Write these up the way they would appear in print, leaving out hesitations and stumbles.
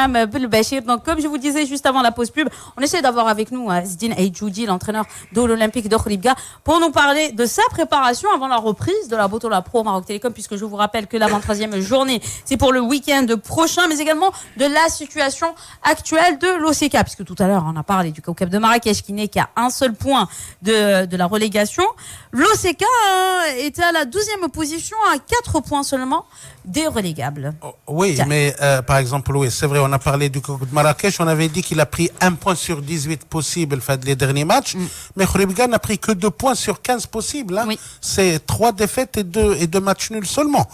Belbachir. Donc, comme je vous disais juste avant la pause pub, on essaie d'avoir avec nous Zdine Aïdjoudi, l'entraîneur de l'Olympique de Khouribga, pour nous parler de sa préparation avant la reprise de la Botola Pro au Maroc Télécom, puisque je vous rappelle que la 23e journée, c'est pour le week-end prochain, mais également de la situation actuelle de l'OCK, puisque tout à l'heure, on a parlé du Kaukab de Marrakech qui n'est qu'à un seul point de la relégation. L'OCK était à la 12e position, à 4 points seulement des relégables. Oui, tiens. Mais par exemple, oui, c'est vrai, on a parlé du Kaukab de Marrakech, on avait dit qu'il a pris 1 point sur 18 possibles les derniers matchs, mais Khouribga n'a pris que 2 points sur 15 possibles. Hein. Oui. C'est 3 défaites et 2 matchs nuls seulement.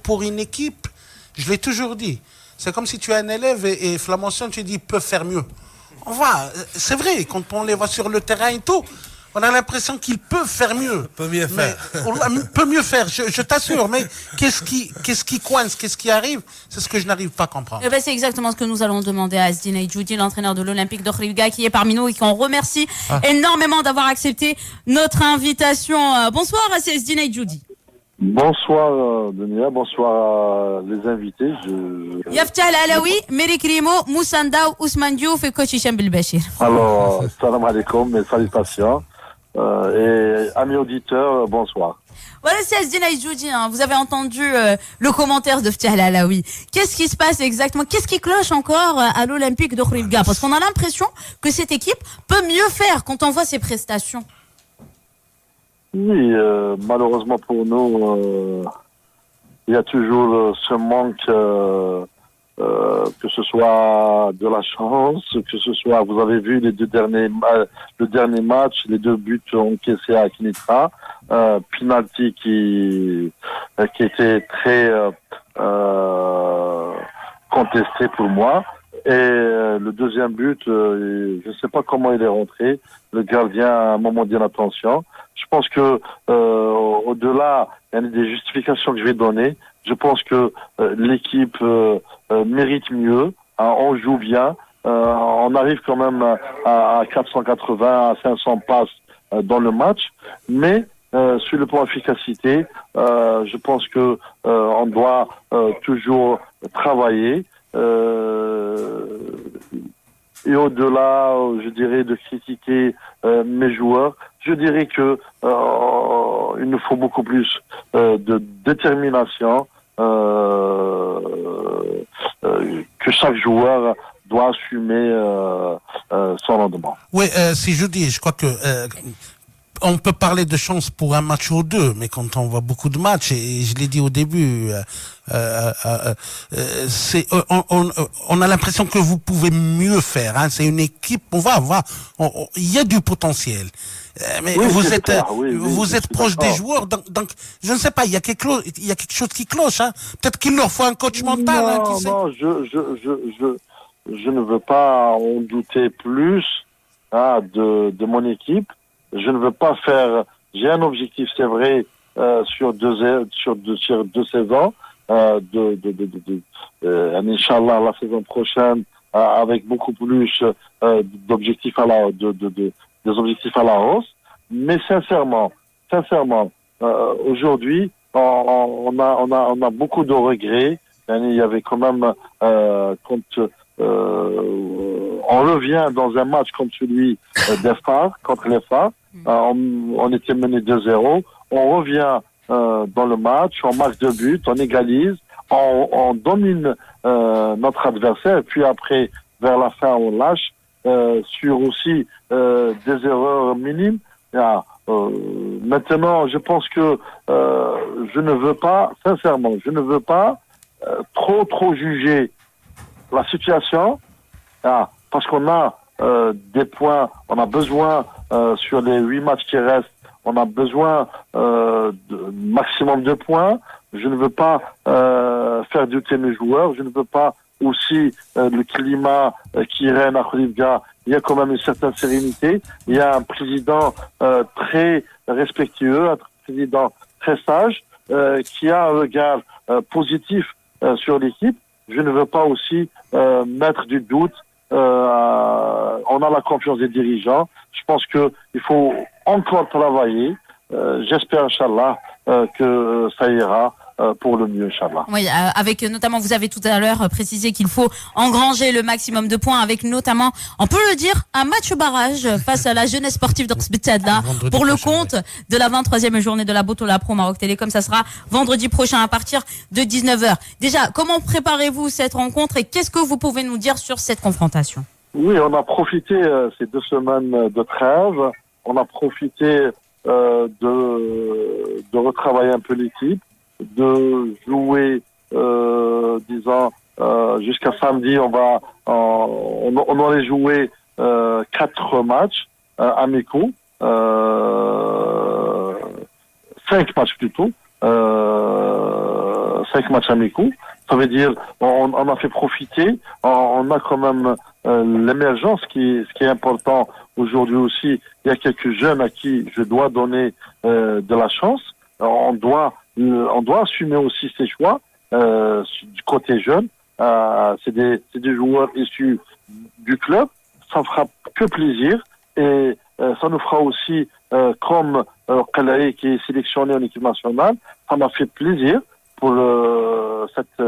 Pour une équipe, je l'ai toujours dit, c'est comme si tu as un élève et Flamançon, tu dis, peut faire mieux. C'est vrai, quand on les voit sur le terrain et tout, on a l'impression qu'ils peuvent faire mieux. Peut mieux faire. Peut mieux faire, je t'assure. Mais qu'est-ce qui coince, qu'est-ce qui arrive? C'est ce que je n'arrive pas à comprendre. Eh ben, c'est exactement ce que nous allons demander à Zdine Aïdjoudi, l'entraîneur de l'Olympique de Khouribga, qui est parmi nous et qu'on remercie énormément d'avoir accepté notre invitation. Bonsoir à Zdine Aïdjoudi. Bonsoir Dunia, bonsoir les invités. Yaftah Alaoui, Meri Krimo, Moussanda, Ousmane Diouf et coach Hicham Belbachir. Alors, salam alaikum, mes salutations. Et amis auditeurs, bonsoir. Voilà, c'est Zdine Aïdjoudi, vous avez entendu le commentaire de Ftah Alaoui. Qu'est-ce qui se passe exactement? Qu'est-ce qui cloche encore à l'Olympique de Khouribga? Parce qu'on a l'impression que cette équipe peut mieux faire quand on voit ses prestations. Oui, malheureusement pour nous, il y a toujours ce manque, que ce soit de la chance, que ce soit, vous avez vu le dernier match, les 2 buts encaissés à Kinitra, penalty qui était très contesté pour moi. Et le deuxième but, je ne sais pas comment il est rentré. Le gardien a un moment d'inattention. Je pense que au-delà, il y a des justifications que je vais donner. Je pense que l'équipe mérite mieux. Hein, on joue bien. On arrive quand même à 480, à 500 passes dans le match. Mais sur le plan efficacité, je pense que on doit toujours travailler. Et au-delà, je dirais, de critiquer mes joueurs, je dirais que il nous faut beaucoup plus de détermination, que chaque joueur doit assumer son rendement. Oui, si je dis, je crois que on peut parler de chance pour un match ou 2, mais quand on voit beaucoup de matchs, et je l'ai dit au début, on a l'impression que vous pouvez mieux faire. Hein. C'est une équipe, il y a du potentiel. Mais oui, vous êtes proche des joueurs, donc je ne sais pas, il y a quelque chose qui cloche. Hein. Peut-être qu'il leur faut un coach mental. Non, je ne veux pas en douter plus de mon équipe. Je ne veux pas faire. J'ai un objectif, c'est vrai, sur deux saisons. Inch'Allah, la saison prochaine, avec beaucoup plus d'objectifs des objectifs à la hausse. Mais sincèrement, aujourd'hui, on a beaucoup de regrets. Il y avait quand même quand on revient dans un match comme celui des Phares, contre les Phares. On était mené 2-0. On revient dans le match, on marque 2 buts, on égalise, on domine notre adversaire. Et puis après, vers la fin, on lâche sur aussi des erreurs minimes. Maintenant, je pense que je ne veux pas, sincèrement, trop juger la situation. Parce qu'on a des points, on a besoin sur les 8 matchs qui restent, on a besoin de maximum de points. Je ne veux pas faire douter mes joueurs, je ne veux pas aussi le climat qui règne à Khouribga. Il y a quand même une certaine sérénité. Il y a un président très respectueux, un président très sage, qui a un regard positif sur l'équipe. Je ne veux pas aussi mettre du doute. On a la confiance des dirigeants. Je pense que il faut encore travailler. J'espère, Inch'Allah, que ça ira pour le mieux, Inch'Allah. Oui, avec notamment, vous avez tout à l'heure précisé qu'il faut engranger le maximum de points, avec notamment, on peut le dire, un match barrage face à la jeunesse sportive d'Orsbitadla pour le compte de la 23e journée de la Botola Pro Maroc Télécom. Ça sera vendredi prochain à partir de 19h. Déjà, comment préparez-vous cette rencontre et qu'est-ce que vous pouvez nous dire sur cette confrontation? Oui, on a profité ces 2 semaines de trêve. On a profité de retravailler un peu l'équipe, de jouer, disons, jusqu'à samedi, on aurait joué 4 matchs amicaux, 5 matchs plutôt, 5 matchs amicaux. Ça veut dire on a fait profiter, on a quand même l'émergence ce qui est important aujourd'hui aussi. Il y a quelques jeunes à qui je dois donner de la chance. On doit assumer aussi ses choix du côté jeune. C'est des joueurs issus du club. Ça fera que plaisir et ça nous fera aussi comme Kalaï qui est sélectionné en équipe nationale. Ça m'a fait plaisir pour cette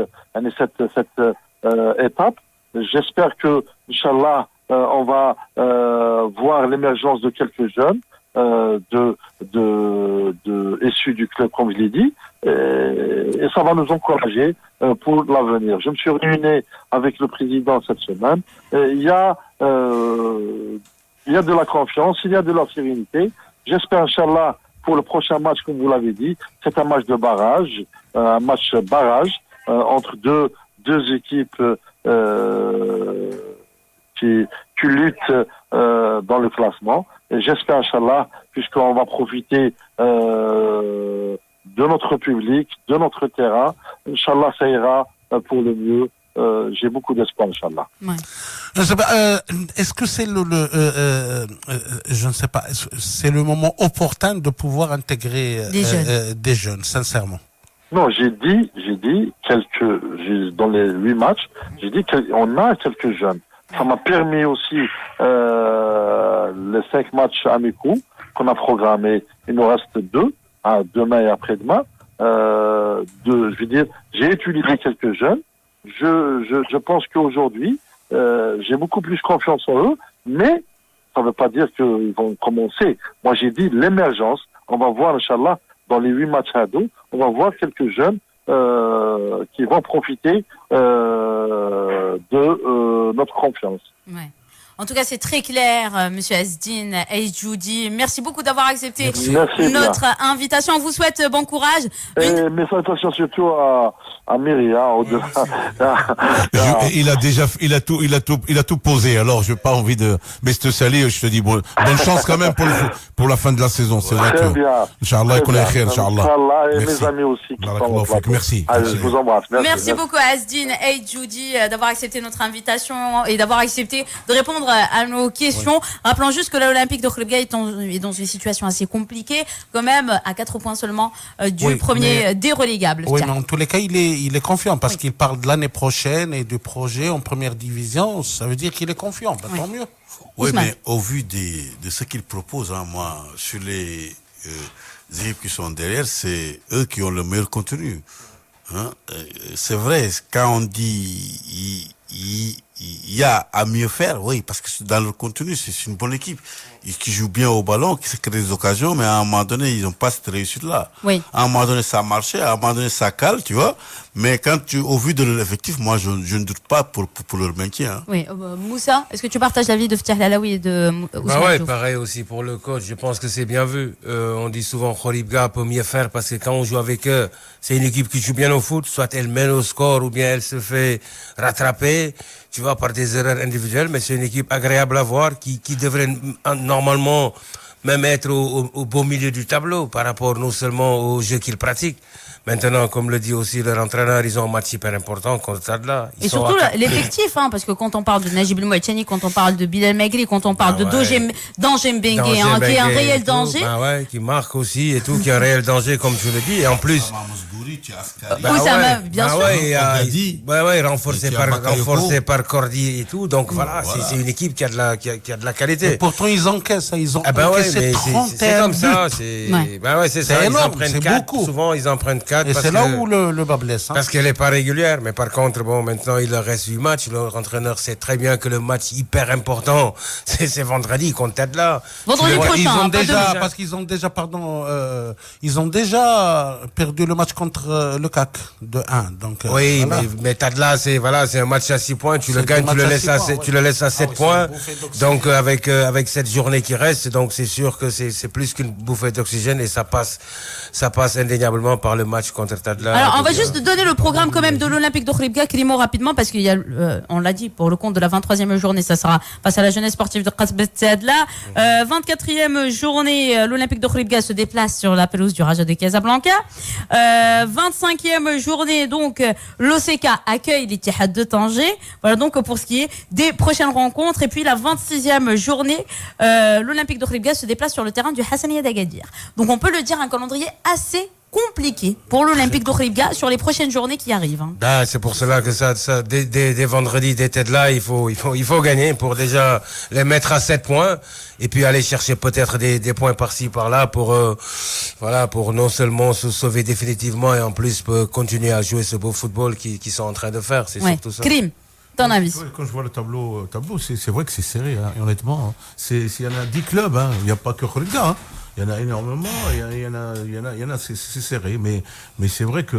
étape. J'espère que, Inch'Allah, on va voir l'émergence de quelques jeunes issus du club, comme je l'ai dit, et ça va nous encourager pour l'avenir. Je me suis réuni avec le président cette semaine. Il y a de la confiance, il y a de la sérénité. J'espère, Inch'Allah, pour le prochain match, comme vous l'avez dit, c'est un match de barrage, entre deux équipes qui luttent dans le classement. Et j'espère, Inch'Allah, puisqu'on va profiter de notre public, de notre terrain, Inch'Allah, ça ira pour le mieux. J'ai beaucoup d'espoir, Inch'Allah. Ouais. Est-ce que c'est je ne sais pas, c'est le moment opportun de pouvoir intégrer des jeunes, sincèrement? Non, j'ai dit dans les 8 matchs, j'ai dit qu'on a quelques jeunes. Ça m'a permis aussi les 5 matchs amicaux qu'on a programmés. Il nous reste 2, demain et après-demain. Je veux dire, j'ai utilisé quelques jeunes. Je pense qu'aujourd'hui, j'ai beaucoup plus confiance en eux, mais ça ne veut pas dire qu'ils vont commencer. Moi, j'ai dit l'émergence. On va voir, Inch'Allah, dans les 8 matchs à dos, on va voir quelques jeunes qui vont profiter de notre confiance. Ouais. En tout cas, c'est très clair, Monsieur Asdine Aïdjoudi. Merci beaucoup d'avoir accepté notre invitation. On vous souhaite bon courage. Et mes salutations surtout à Myria, au-delà. Il a tout posé. Alors, je n'ai pas envie de, mais je te salue, je te dis bonne chance quand même pour la fin de la saison. C'est vrai que, Inch'Allah, qu'on est khair, Inch'Allah. Et mes amis aussi. Merci. Allez, je vous embrasse. Merci beaucoup à Asdine Aïdjoudi d'avoir accepté notre invitation et d'avoir accepté de répondre à nos questions. Oui. Rappelons juste que l'Olympique de Khouribga est dans une situation assez compliquée, quand même, à 4 points seulement du premier des relégables. Oui, mais en tous les cas, il est confiant parce qu'il parle de l'année prochaine et du projet en première division. Ça veut dire qu'il est confiant. Bah, tant mieux. Oui, mais au vu de ce qu'il propose, moi, sur les équipes qui sont derrière, c'est eux qui ont le meilleur contenu. C'est vrai, quand on dit il y a à mieux faire, oui, parce que dans le contenu, c'est une bonne équipe qui joue bien au ballon, qui se crée des occasions, mais à un moment donné, ils n'ont pas cette réussite-là. Oui. À un moment donné, ça a marché, à un moment donné, ça cale, tu vois. Mais au vu de l'effectif, moi, je ne doute pas pour leur maintien. Hein. Oui. Moussa, est-ce que tu partages l'avis de Ftih Lalaoui et de Ousmane ouais, Diouf? pareil aussi pour le coach. Je pense que c'est bien vu. On dit souvent Khouribga peut mieux faire parce que quand on joue avec eux, c'est une équipe qui joue bien au foot. Soit elle mène au score ou bien elle se fait rattraper, tu vois, par des erreurs individuelles. Mais c'est une équipe agréable à voir qui devrait normalement même être au beau milieu du tableau par rapport non seulement au jeu qu'ils pratiquent. Maintenant, comme le dit aussi leur entraîneur, ils ont un match hyper important contre Stade-là. Et surtout l'effectif, parce que quand on parle de Najib El Mouachani, quand on parle de Bilal Magri, quand on parle de Danger Mbengue, qui est un réel danger. Qui marque aussi et tout, qui est un réel danger, comme tu le dis. Et en plus... bien sûr. Renforcé par Cordy et tout. Donc voilà, c'est une équipe qui a de la qualité. Et pourtant, ils encaissent c'est 31 c'est comme ça. Ouais. Ben ouais, c'est ça. Énorme, ils en prennent c'est 4. beaucoup. Souvent, ils en prennent 4. Et c'est là où le bas blesse. Hein. Parce qu'elle n'est pas régulière. Mais par contre, bon, maintenant, il leur reste 8 matchs. Leur entraîneur sait très bien que le match hyper important, c'est vendredi contre Tadla. Vendredi prochain. Ils ont pas déjà, demain. parce qu'ils ont déjà, ils ont déjà perdu le match contre le CAC de 1. Donc, Oui, voilà. mais Tadla, c'est un match à 6 points. Tu le C'est gagnes, un tu le match à laisses 6 à, points, tu le laisses à 7 oui, points. c'est une bouffée d'oxygène. Donc, avec cette journée qui reste, donc c'est sûr que c'est plus qu'une bouffée d'oxygène et ça passe indéniablement par le match contre Tadla. Alors, on va juste donner le programme quand même de l'Olympique de Khouribga, Krimo, rapidement, parce qu'il y a, on l'a dit, pour le compte de la 23e journée, ça sera face à la jeunesse sportive de Qasbet Tadla. 24e journée, l'Olympique de Khouribga se déplace sur la pelouse du Raja de Casablanca. 25e journée, donc, l'OCK accueille l'Ittihad de Tanger. Voilà donc pour ce qui est des prochaines rencontres. Et puis la 26e journée, l'Olympique de Khouribga se déplace sur le terrain du Hassaniya d'Agadir. Donc on peut le dire, un calendrier assez compliqué pour l'Olympique de Khouribga sur les prochaines journées qui arrivent. Hein. Ah, c'est pour cela que ça dès vendredi, dès Tadla, il faut gagner pour déjà les mettre à 7 points et puis aller chercher peut-être des points par-ci par-là pour pour non seulement se sauver définitivement et en plus continuer à jouer ce beau football qu'ils sont en train de faire. C'est surtout ça. Krim, ton avis? Quand je vois le tableau, c'est vrai que c'est serré, hein, et honnêtement. Il y en a 10 clubs, hein, il n'y a pas que Khouribga. Hein. Il y en a énormément, il y en a c'est serré, mais c'est vrai que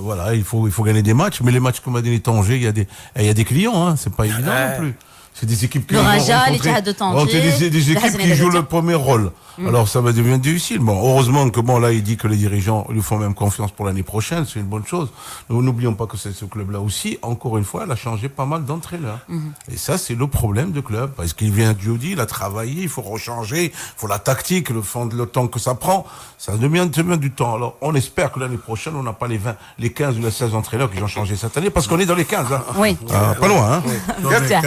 voilà, il faut gagner des matchs, mais les matchs comme a dit Tanger, il y a des clients, hein, c'est pas évident non plus. C'est des équipes qui le Raja, l'Ittihad de Tanger, des équipes qui jouent le premier rôle. Alors ça va devenir difficile. Bon, heureusement que là il dit que les dirigeants lui font même confiance pour l'année prochaine, c'est une bonne chose. Nous n'oublions pas que ce club-là aussi, encore une fois, elle a changé pas mal d'entraîneurs. Et ça c'est le problème du club, parce qu'il vient Djodi, il a travaillé, il faut rechanger, il faut la tactique, le temps que ça prend, ça devient du temps. Alors on espère que l'année prochaine on n'a pas les 15 ou les 16 entraîneurs qui ont changé cette année, parce qu'on est dans les 15. Hein. Oui. Pas loin. Hein. Tiens.